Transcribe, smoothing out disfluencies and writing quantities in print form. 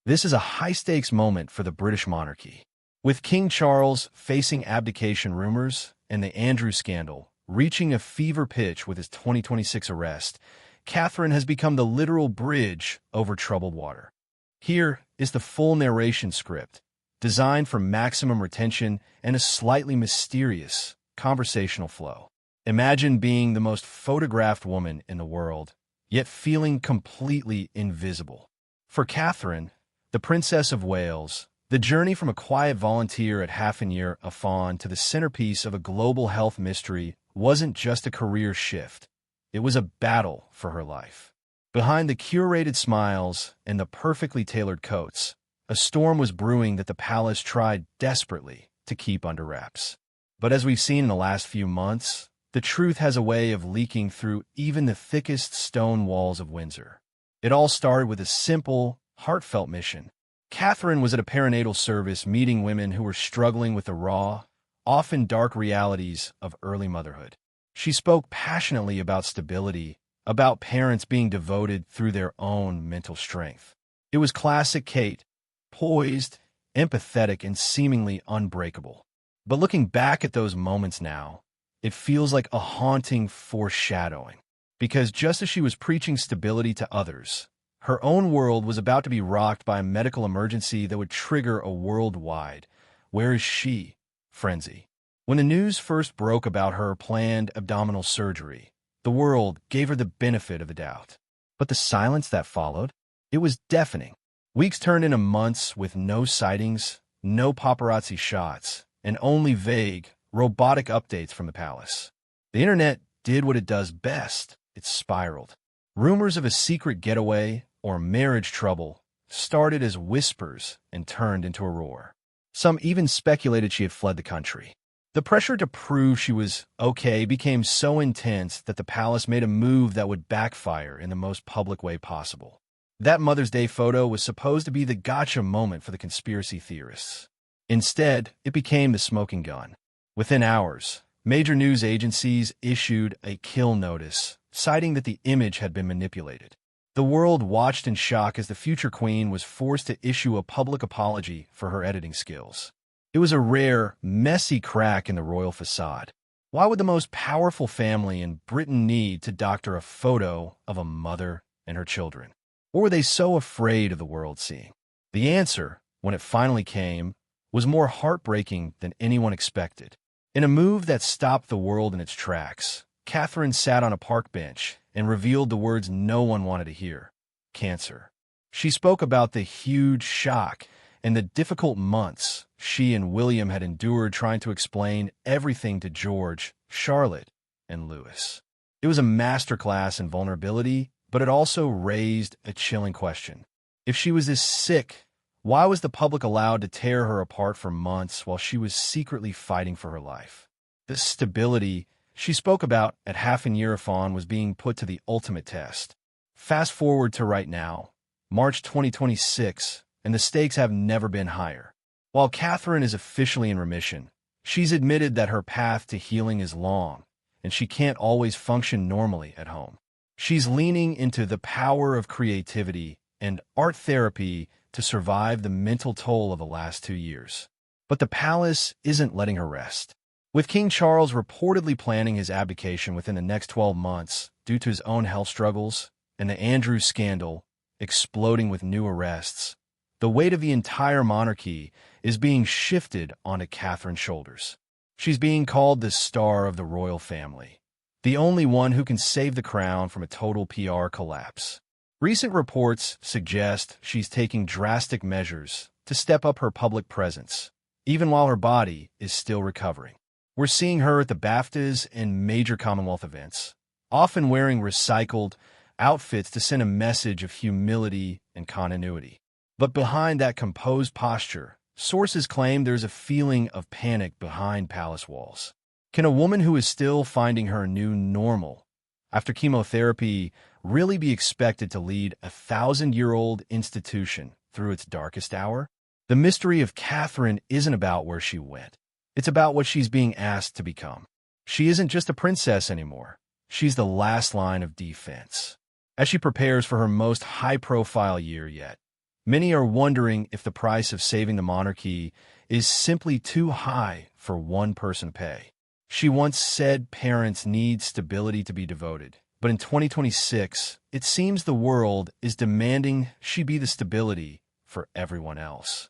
This is a high-stakes moment for the British monarchy. With King Charles facing abdication rumors and the Andrew scandal reaching a fever pitch with his 2026 arrest, Catherine has become the literal bridge over troubled water. Here is the full narration script, designed for maximum retention and a slightly mysterious conversational flow. Imagine being the most photographed woman in the world, yet feeling completely invisible. For Catherine, the Princess of Wales, the journey from a quiet volunteer at Half-an-Year-a-Fawn to the centerpiece of a global health mystery wasn't just a career shift. It was a battle for her life. Behind the curated smiles and the perfectly tailored coats, a storm was brewing that the palace tried desperately to keep under wraps. But as we've seen in the last few months, the truth has a way of leaking through even the thickest stone walls of Windsor. It all started with a simple, heartfelt mission. Catherine was at a perinatal service meeting women who were struggling with the raw, often dark realities of early motherhood. She spoke passionately about stability, about parents being devoted through their own mental strength. It was classic Kate, poised, empathetic, and seemingly unbreakable. But looking back at those moments now, it feels like a haunting foreshadowing. Because just as she was preaching stability to others, her own world was about to be rocked by a medical emergency that would trigger a worldwide "where is she?" frenzy. When the news first broke about her planned abdominal surgery, the world gave her the benefit of the doubt. But the silence that followed, it was deafening. Weeks turned into months with no sightings, no paparazzi shots, and only vague, robotic updates from the palace. The internet did what it does best. It spiraled. Rumors of a secret getaway or marriage trouble started as whispers and turned into a roar. Some even speculated she had fled the country. The pressure to prove she was okay became so intense that the palace made a move that would backfire in the most public way possible. That Mother's Day photo was supposed to be the gotcha moment for the conspiracy theorists. Instead, it became the smoking gun. Within hours, major news agencies issued a kill notice, citing that the image had been manipulated. The world watched in shock as the future queen was forced to issue a public apology for her editing skills. It was a rare, messy crack in the royal facade. Why would the most powerful family in Britain need to doctor a photo of a mother and her children? Or were they so afraid of the world seeing? The answer, when it finally came, was more heartbreaking than anyone expected. In a move that stopped the world in its tracks, Catherine sat on a park bench and revealed the words no one wanted to hear: cancer. She spoke about the huge shock and the difficult months she and William had endured trying to explain everything to George, Charlotte, and Louis. It was a masterclass in vulnerability, but it also raised a chilling question. If she was this sick, why was the public allowed to tear her apart for months while she was secretly fighting for her life? The stability she spoke about at Half-an-Year-a-Fawn was being put to the ultimate test. Fast forward to right now, March 2026, and the stakes have never been higher. While Catherine is officially in remission, she's admitted that her path to healing is long, and she can't always function normally at home. She's leaning into the power of creativity and art therapy to survive the mental toll of the last 2 years. But the palace isn't letting her rest. With King Charles reportedly planning his abdication within the next 12 months due to his own health struggles and the Andrew scandal exploding with new arrests, the weight of the entire monarchy is being shifted onto Catherine's shoulders. She's being called the star of the royal family, the only one who can save the crown from a total PR collapse. Recent reports suggest she's taking drastic measures to step up her public presence, even while her body is still recovering. We're seeing her at the BAFTAs and major Commonwealth events, often wearing recycled outfits to send a message of humility and continuity. But behind that composed posture, sources claim there's a feeling of panic behind palace walls. Can a woman who is still finding her new normal after chemotherapy really be expected to lead a 1,000-year-old institution through its darkest hour? The mystery of Catherine isn't about where she went. It's about what she's being asked to become. She isn't just a princess anymore. She's the last line of defense. As she prepares for her most high-profile year yet, Many are wondering if the price of saving the monarchy is simply too high for one person to pay. She once said parents need stability to be devoted. But in 2026, it seems the world is demanding she be the stability for everyone else.